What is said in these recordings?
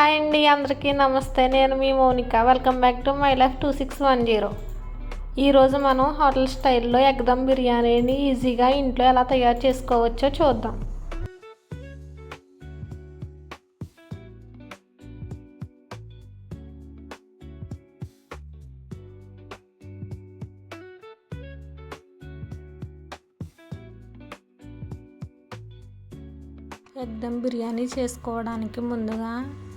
Hi అండి, అందరికీ నమస్తే. నేను మీ Mounika. Welcome back to my life 2610. ఈరోజు మనం హోటల్ స్టైల్లో ఎగ్ దమ్ బిర్యానీని ఈజీగా ఇంట్లో ఎలా తయారు చేసుకోవచ్చో చూద్దాం. ఎగ్ దమ్ బిర్యానీ చేసుకోవడానికి ముందుగా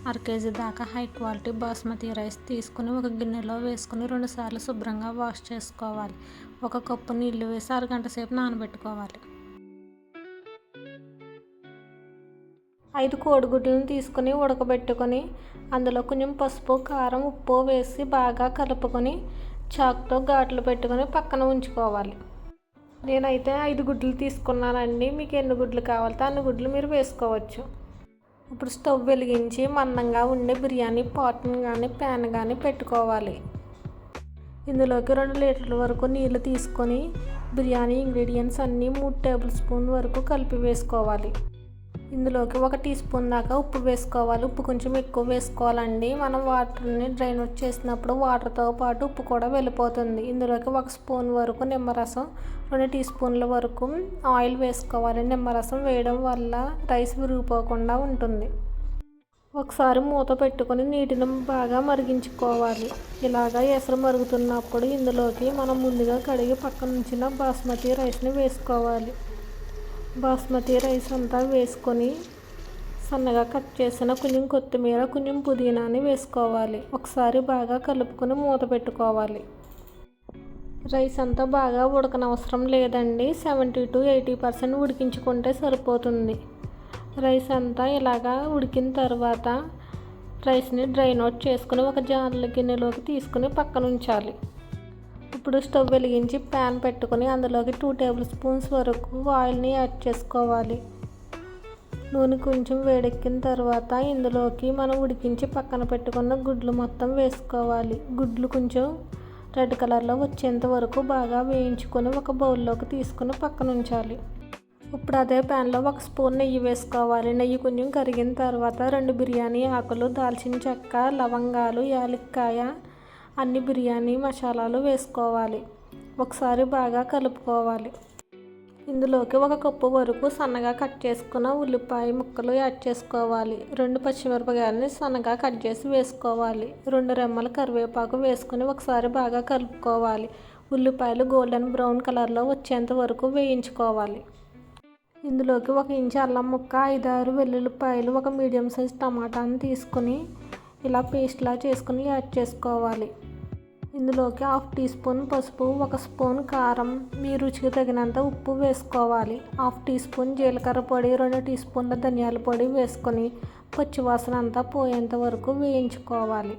1/2 కేజీ దాకా హై క్వాలిటీ బాస్మతి రైస్ తీసుకుని ఒక గిన్నెలో వేసుకుని 2 సార్లు శుభ్రంగా వాష్ చేసుకోవాలి. 1 కప్పు నీళ్లు వేసి 1 గంట సేపు నానబెట్టుకోవాలి. 5 కోడిగుడ్లను తీసుకుని ఉడకబెట్టుకొని అందులో కొంచెం పసుపు, కారం, ఉప్పు వేసి బాగా కలుపుకొని చాకుతో ఘాట్లు పెట్టుకొని పక్కన ఉంచుకోవాలి. నేనైతే 5 గుడ్లు తీసుకున్నానండి. మీకు ఎన్ని గుడ్లు కావాలితే అన్ని గుడ్లు మీరు వేసుకోవచ్చు. ఇప్పుడు స్టవ్ వెలిగించి మందంగా ఉండే బిర్యానీ పాట్ని కానీ ప్యాన్ కానీ పెట్టుకోవాలి. ఇందులోకి 2 లీటర్ల వరకు నీళ్లు తీసుకొని బిర్యానీ ఇంగ్రీడియంట్స్ అన్నీ 3 టేబుల్ స్పూన్ వరకు కలిపి వేసుకోవాలి. ఇందులోకి 1 టీ స్పూన్ దాకా ఉప్పు వేసుకోవాలి. ఉప్పు కొంచెం ఎక్కువ వేసుకోవాలండి. మనం వాటర్ని డ్రైన్ అవుట్ చేసినప్పుడు వాటర్తో పాటు ఉప్పు కూడా వెళ్ళిపోతుంది. ఇందులోకి 1 స్పూన్ వరకు నిమ్మరసం, 2 టీ స్పూన్ల వరకు ఆయిల్ వేసుకోవాలి. నిమ్మరసం వేయడం వల్ల రైస్ విరిగిపోకుండా ఉంటుంది. ఒకసారి మూత పెట్టుకొని నీటిని బాగా మరిగించుకోవాలి. ఇలాగా ఎసరు మరుగుతున్నప్పుడు ఇందులోకి మనం ముందుగా కడిగి పక్కన ఉంచిన బాస్మతి రైస్ని వేసుకోవాలి. బాస్మతి రైస్ అంతా వేసుకొని సన్నగా కట్ చేసిన కొంచెం కొత్తిమీర, కొంచెం పుదీనాని వేసుకోవాలి. ఒకసారి బాగా కలుపుకొని మూత పెట్టుకోవాలి. రైస్ అంతా బాగా ఉడకనవసరం లేదండి. 70 to 80% ఉడికించుకుంటే సరిపోతుంది. రైస్ అంతా ఇలాగా ఉడికిన తర్వాత రైస్ని డ్రైన్ అవుట్ చేసుకుని ఒక జార్ల గిన్నెలోకి తీసుకుని పక్కన ఉంచాలి. ఇప్పుడు స్టవ్ వెలిగించి ప్యాన్ పెట్టుకొని అందులోకి 2 టేబుల్ స్పూన్స్ వరకు ఆయిల్ని యాడ్ చేసుకోవాలి. నూనె కొంచెం వేడెక్కిన తర్వాత ఇందులోకి మనం ఉడికించి పక్కన పెట్టుకున్న గుడ్లు మొత్తం వేసుకోవాలి. గుడ్లు కొంచెం రెడ్ కలర్లో వచ్చేంత వరకు బాగా వేయించుకొని ఒక బౌల్లోకి తీసుకుని పక్కన ఉంచాలి. ఇప్పుడు అదే ప్యాన్లో 1 స్పూన్ నెయ్యి వేసుకోవాలి. నెయ్యి కొంచెం కరిగిన తర్వాత 2 బిర్యానీ ఆకులు, దాల్చిన చెక్క, లవంగాలు, యాలక్కాయ, అన్ని బిర్యానీ మసాలాలు వేసుకోవాలి. ఒకసారి బాగా కలుపుకోవాలి. ఇందులోకి 1 కప్పు వరకు సన్నగా కట్ చేసుకున్న ఉల్లిపాయ ముక్కలు యాడ్ చేసుకోవాలి. 2 పచ్చిమిరపకాయలని సన్నగా కట్ చేసి వేసుకోవాలి. 2 రెమ్మల కరివేపాకు వేసుకొని ఒకసారి బాగా కలుపుకోవాలి. ఉల్లిపాయలు గోల్డెన్ బ్రౌన్ కలర్లో వచ్చేంత వరకు వేయించుకోవాలి. ఇందులోకి 1 ఇంచు అల్లం ముక్క, 5-6 వెల్లుల్లిపాయలు, 1 మీడియం సైజ్ టమాటాని తీసుకుని ఇలా పేస్ట్లా చేసుకుని యాడ్ చేసుకోవాలి. ఇందులోకి 1/2 టీ స్పూన్ పసుపు, 1 స్పూన్ కారం, మీ రుచికి తగినంత ఉప్పు వేసుకోవాలి. 1/2 టీ స్పూన్ జీలకర్ర పొడి, 2 టీ స్పూన్ల ధనియాల పొడి వేసుకొని పచ్చివాసన అంతా పోయేంత వరకు వేయించుకోవాలి.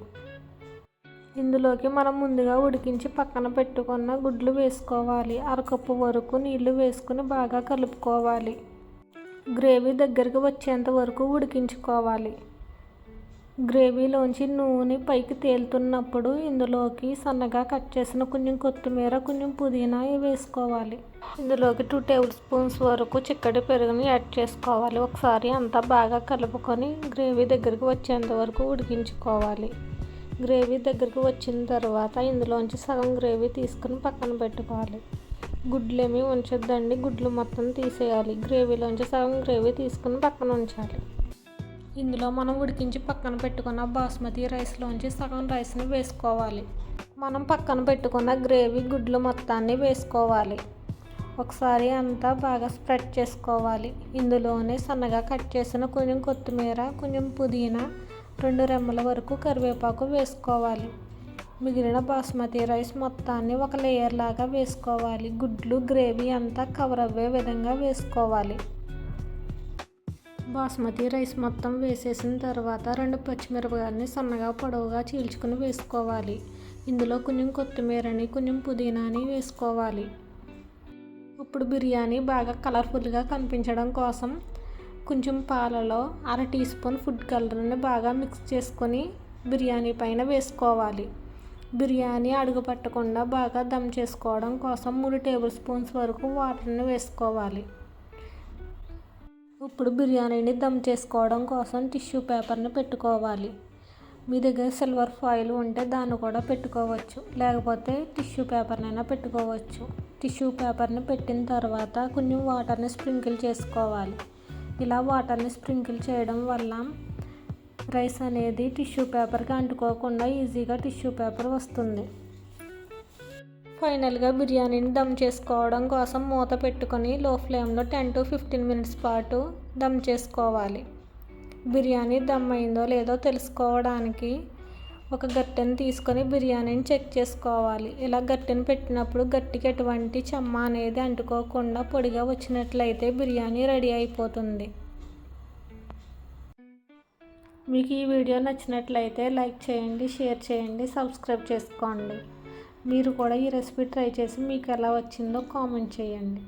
ఇందులోకి మనం ముందుగా ఉడికించి పక్కన పెట్టుకున్న గుడ్లు వేసుకోవాలి. 1/2 కప్పు వరకు నీళ్లు వేసుకుని బాగా కలుపుకోవాలి. గ్రేవీ దగ్గరికి వచ్చేంత వరకు ఉడికించుకోవాలి. గ్రేవీలోంచి నూనె పైకి తేలుతున్నప్పుడు ఇందులోకి సన్నగా కట్ చేసిన కొంచెం కొత్తిమీర, కొంచెం పుదీనా వేసుకోవాలి. ఇందులోకి 2 టేబుల్ స్పూన్స్ వరకు చిక్కటి పెరుగుని యాడ్ చేసుకోవాలి. ఒకసారి అంతా బాగా కలుపుకొని గ్రేవీ దగ్గరికి వచ్చేంత వరకు ఉడికించుకోవాలి. గ్రేవీ దగ్గరికి వచ్చిన తర్వాత ఇందులోంచి సగం గ్రేవీ తీసుకుని పక్కన పెట్టుకోవాలి. గుడ్లు ఏమీ ఉంచొద్దండి, గుడ్లు మొత్తం తీసేయాలి. గ్రేవీలోంచి సగం గ్రేవీ తీసుకుని పక్కన ఉంచాలి. ఇందులో మనం ఉడికించి పక్కన పెట్టుకున్న బాస్మతి రైస్లోంచి సగం రైస్ని వేసుకోవాలి. మనం పక్కన పెట్టుకున్న గ్రేవీ గుడ్లు మొత్తాన్ని వేసుకోవాలి. ఒకసారి అంతా బాగా స్ప్రెడ్ చేసుకోవాలి. ఇందులోనే సన్నగా కట్ చేసిన కొంచెం కొత్తిమీర, కొంచెం పుదీనా, 2 రెమ్మల వరకు కరివేపాకు వేసుకోవాలి. మిగిలిన బాస్మతి రైస్ మొత్తాన్ని ఒక లేయర్ లాగా వేసుకోవాలి. గుడ్లు, గ్రేవీ అంతా కవర్ అవ్వే విధంగా వేసుకోవాలి. బాస్మతి రైస్ మొత్తం వేసేసిన తర్వాత 2 పచ్చిమిరపకాయలని సన్నగా పొడవుగా చీల్చుకుని వేసుకోవాలి. ఇందులో కొంచెం కొత్తిమీరని, కొంచెం పుదీనాని వేసుకోవాలి. ఇప్పుడు బిర్యానీ బాగా కలర్ఫుల్గా కనిపించడం కోసం కొంచెం పాలలో 1/2 టీ స్పూన్ ఫుడ్ కలర్ని బాగా మిక్స్ చేసుకొని బిర్యానీ పైన వేసుకోవాలి. బిర్యానీ అడుగు పట్టకుండా బాగా దమ్ చేసుకోవడం కోసం 3 టేబుల్ స్పూన్స్ వరకు వాటర్ని వేసుకోవాలి. ఇప్పుడు బిర్యానీని దమ్ చేసుకోవడం కోసం టిష్యూ పేపర్ని పెట్టుకోవాలి. మీ దగ్గర సిల్వర్ ఫాయిల్ ఉంటే దాన్ని కూడా పెట్టుకోవచ్చు, లేకపోతే టిష్యూ పేపర్నైనా పెట్టుకోవచ్చు. టిష్యూ పేపర్ని పెట్టిన తర్వాత కొంచెం వాటర్ని స్ప్రింకిల్ చేసుకోవాలి. ఇలా వాటర్ని స్ప్రింకిల్ చేయడం వల్ల రైస్ అనేది టిష్యూ పేపర్కి అంటుకోకుండా ఈజీగా టిష్యూ పేపర్ వస్తుంది. ఫైనల్గా బిర్యానీని దమ్ చేసుకోవడం కోసం మూత పెట్టుకొని లో ఫ్లేమ్లో 10 to 15 minutes పాటు దమ్ చేసుకోవాలి. బిర్యానీ దమ్ అయిందో లేదో తెలుసుకోవడానికి ఒక గరిటెని తీసుకొని బిర్యానీని చెక్ చేసుకోవాలి. ఇలా గరిటెని పెట్టినప్పుడు గట్టికి ఎటువంటి చెమ్మ అనేది అంటుకోకుండా పొడిగా వచ్చినట్లయితే బిర్యానీ రెడీ అయిపోతుంది. మీకు ఈ వీడియో నచ్చినట్లయితే లైక్ చేయండి, షేర్ చేయండి, సబ్స్క్రైబ్ చేసుకోండి. మీరు కూడా ఈ రెసిపీ ట్రై చేసి మీకు ఎలా వచ్చిందో కామెంట్ చేయండి.